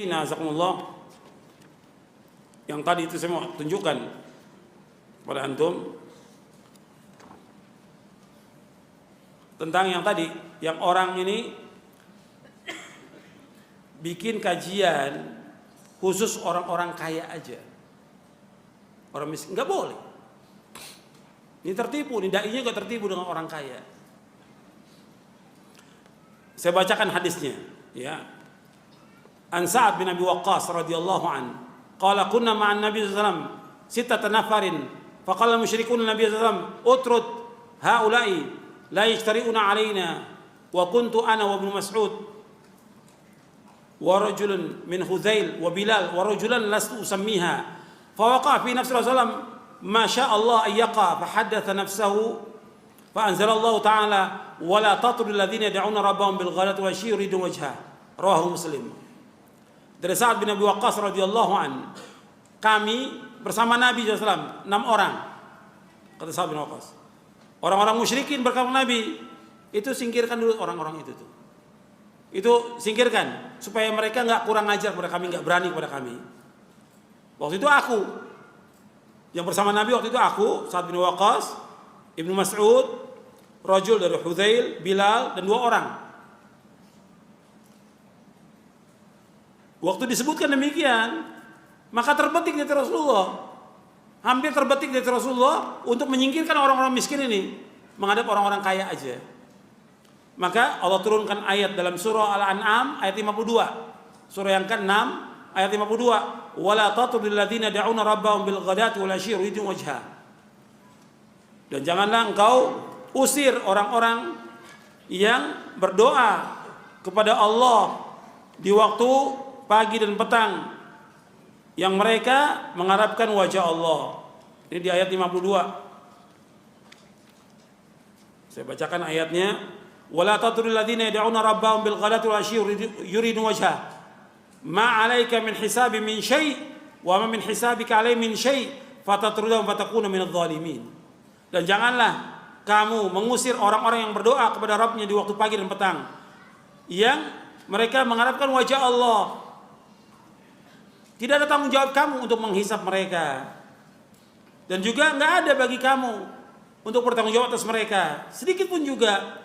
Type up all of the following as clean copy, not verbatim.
Nazakumullah. Yang tadi itu saya mau tunjukkan pada antum tentang yang tadi, yang orang ini bikin kajian khusus orang-orang kaya aja. Orang miskin nggak boleh. Ini tertipu, ini dai-nya juga tertipu dengan orang kaya. Saya bacakan hadisnya, ya. An Sa'ad bin Abi Waqqas radhiyallahu an, qala kunna ma'an Nabi sallallahu alaihi wasallam sittata nafarin, faqala musyrikun Nabi sallallahu alaihi wasallam utrud haula'i la yashtari'una 'alaina wa kuntu ana wa Ibnu Mas'ud wa rajulun min Hudzail wa Bilal wa rajulan lastu usammiha fa waqa fi nafsi Rasulullah ma syaa Allah ay yaqa fa haddatha nafsahu fa anzalallahu ta'ala wa la tatrudul ladzina yad'una rabbahum bil ghadati wa yuridu wajha rawahu Muslim. Dari Sa'ad bin Abi Waqqas radhiyallahu an, kami bersama Nabi SAW 6 orang, kata Sa'ad bin Waqqas. Orang-orang musyrikin berkata Nabi, itu singkirkan dulu orang-orang itu tuh. Itu singkirkan supaya mereka nggak kurang ajar kepada kami, nggak berani kepada kami. Waktu itu aku yang bersama Nabi, waktu itu aku Sa'ad bin Waqqas, Ibnu Mas'ud, rajul dari Hudzail, Bilal, dan 2 orang. Waktu disebutkan demikian, maka terbetik dari Rasulullah, hampir terbetik dari Rasulullah untuk menyingkirkan orang-orang miskin ini, menghadap orang-orang kaya aja. Maka Allah turunkan ayat dalam surah Al-An'am ayat 52, surah yang ke-6 ayat 52, wala tatrudil ladzina yad'una rabbahum bil ghadati wal 'ashyi yuridun wajha. Dan janganlah engkau usir orang-orang yang berdoa kepada Allah di waktu pagi dan petang, yang mereka mengharapkan wajah Allah. Ini di ayat 52. Saya bacakan ayatnya. Wala tatrudil ladzina yad'una rabbahum bil ghadati wal 'ashyi yuridun wajha. Ma 'alaika min hisabi min syai' wa ma min hisabika 'alaihim min syai' fatatrudahum fatakuna minadh dhalimin. Dan janganlah kamu mengusir orang-orang yang berdoa kepada Rabbnya di waktu pagi dan petang, yang mereka mengharapkan wajah Allah. Tidak ada tanggung jawab kamu untuk menghisap mereka, dan juga nggak ada bagi kamu untuk bertanggung jawab atas mereka sedikit pun juga.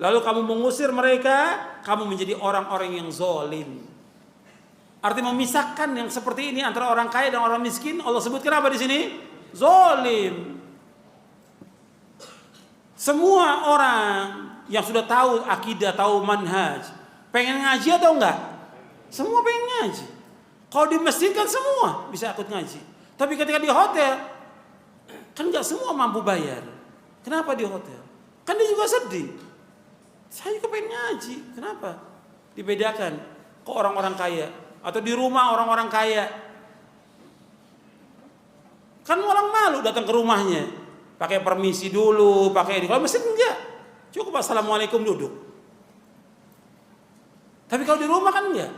Lalu kamu mengusir mereka, kamu menjadi orang-orang yang zalim. Artinya memisahkan yang seperti ini antara orang kaya dan orang miskin. Allah sebutkan apa di sini? Zalim. Semua orang yang sudah tahu akidah, tahu manhaj, pengen ngaji atau enggak? Semua pengen ngaji. Kalau di masjid kan semua bisa ikut ngaji. Tapi ketika di hotel, kan enggak semua mampu bayar. Kenapa di hotel? Kan dia juga sedih. Saya juga pengen ngaji. Kenapa? Dibedakan ke orang-orang kaya. Atau di rumah orang-orang kaya. Kan orang malu datang ke rumahnya. Pakai permisi dulu, pakai ini. Kalau masjid enggak. Cukup assalamualaikum duduk. Tapi kalau di rumah kan enggak.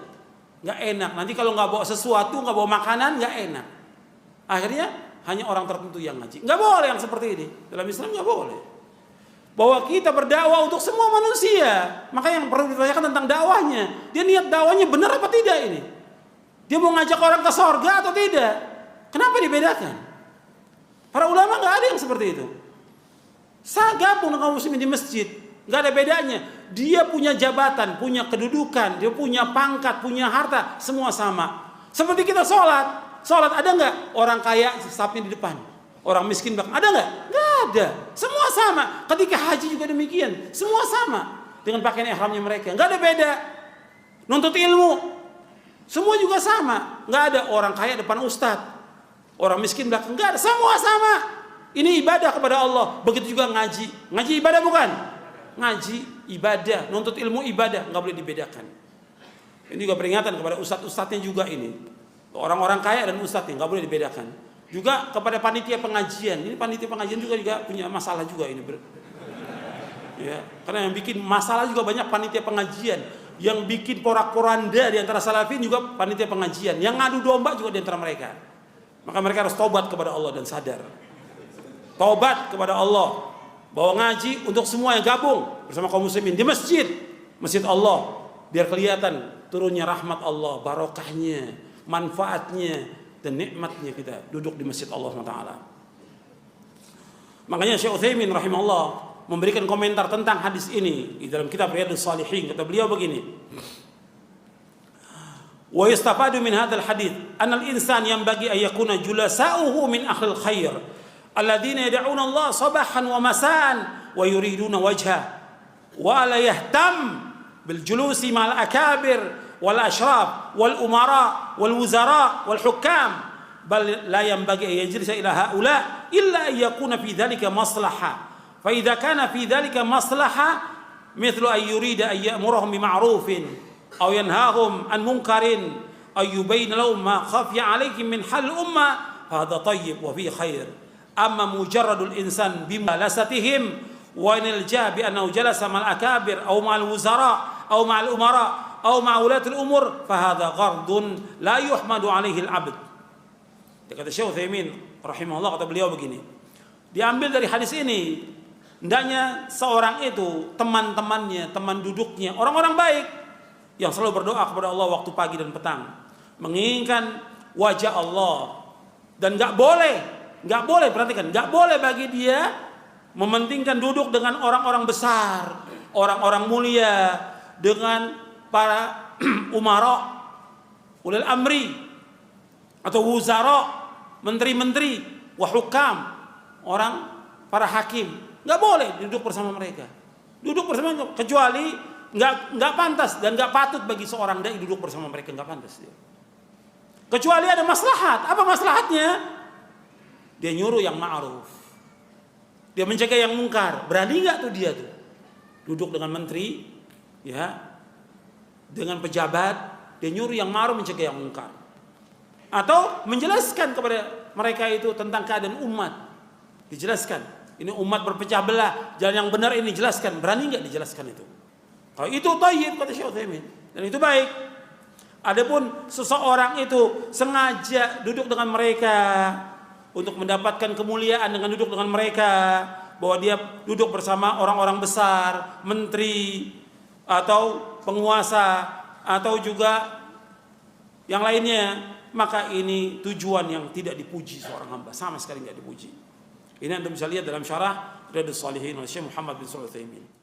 Nggak enak. Nanti kalau nggak bawa sesuatu, nggak bawa makanan, nggak enak. Akhirnya hanya orang tertentu yang ngaji. Nggak boleh yang seperti ini. Dalam Islam nggak boleh. Bahwa kita berdakwah untuk semua manusia. Maka yang perlu ditanyakan tentang dakwahnya. Dia niat dakwahnya benar apa tidak ini? Dia mau ngajak orang ke sorga atau tidak? Kenapa dibedakan? Para ulama nggak ada yang seperti itu. Saya gabung dengan kaum muslimin di masjid. Nggak ada bedanya. Dia punya jabatan, punya kedudukan, dia punya pangkat, punya harta, semua sama. Seperti kita sholat. Sholat ada nggak orang kaya safnya di depan, orang miskin belakang? Ada nggak? Nggak ada. Semua sama. Ketika haji juga demikian, semua sama dengan pakaian ihramnya mereka. Nggak ada beda. Nuntut ilmu, semua juga sama. Nggak ada orang kaya depan ustadz, orang miskin belakang. Nggak ada. Semua sama. Ini ibadah kepada Allah. Begitu juga ngaji. Ngaji ibadah bukan? Ngaji ibadah, nuntut ilmu ibadah, nggak boleh dibedakan. Ini juga peringatan kepada ustadz-ustadznya juga ini, orang-orang kaya dan ustadznya nggak boleh dibedakan. Juga kepada panitia pengajian, ini panitia pengajian juga punya masalah juga ini. Ya, karena yang bikin masalah juga banyak panitia pengajian, yang bikin porak-poranda di antara salafin juga panitia pengajian, yang ngadu domba juga di antara mereka. Maka mereka harus taubat kepada Allah dan sadar. Taubat kepada Allah. Bahwa ngaji untuk semua yang gabung bersama kaum muslimin di masjid Allah, biar kelihatan turunnya rahmat Allah, barokahnya, manfaatnya dan nikmatnya kita duduk di masjid Allah SWT. Makanya Syekh Utsaimin rahimahullah memberikan komentar tentang hadis ini di dalam kitab Riyadhus Shalihin. Kata beliau begini, wa yastafadu min hadzal hadits anna al-insan yanbaghi an yakuna julasa'uhu min ahlil khair alladziina yad'una Allah sabahan wa masaan wa yuriduna wajha wa la yahtam bil julusi ma'al akabir wal ashraf wal umara wal wuzara wal hukam bal la yanbaghi an yajlisa ila haula illa an yakuna fi dhalika maslahah fa idza kana fi dhalika maslahah mithlu an yurida an ya'murahum bi ma'rufin aw yanhahum an munkarin aw yubayyin lahum ma khafiya 'alaihim min hal umma fa hadha tayyib wa fi khair amma mujarradul insan bi malasatihim wa inilja bi annahu jalasa ma'al akabir aw ma'al wuzara aw ma'al umara aw ma'ulatul umur fa hadha ghardun la yuhmadu 'alaihi al-'abd. Kata Syekh Utsaimin rahimahullah, kata beliau begini, diambil dari hadis ini hendaknya seorang itu teman-temannya, teman duduknya, orang-orang baik yang selalu berdoa kepada Allah waktu pagi dan petang, menginginkan wajah Allah, dan nggak boleh perhatikan, nggak boleh bagi dia mementingkan duduk dengan orang-orang besar, orang-orang mulia, dengan para umara, ulil amri, atau wuzara, menteri-menteri, wahukam, orang para hakim. Nggak boleh duduk bersama mereka. Duduk bersama, kecuali nggak pantas dan nggak patut bagi seorang dai duduk bersama mereka, nggak pantas dia. Kecuali ada maslahat. Apa maslahatnya? Dia nyuruh yang ma'ruf, dia mencegah yang mungkar. Berani nggak tuh dia tuh duduk dengan menteri, ya, dengan pejabat, dia nyuruh yang ma'ruf, mencegah yang mungkar, atau menjelaskan kepada mereka itu tentang keadaan umat. Dijelaskan, ini umat berpecah belah, jalan yang benar ini jelaskan. Berani nggak dijelaskan itu? Kalau itu thayyib, kata Syekh Utsaimin, dan itu baik. Adapun seseorang itu sengaja duduk dengan mereka untuk mendapatkan kemuliaan dengan duduk dengan mereka, bahwa dia duduk bersama orang-orang besar, menteri, atau penguasa, atau juga yang lainnya, maka ini tujuan yang tidak dipuji seorang hamba, sama sekali tidak dipuji. Ini Anda bisa lihat dalam syarah Riyadhus Shalihin oleh Syekh Muhammad bin Shalih Al-Utsaimin.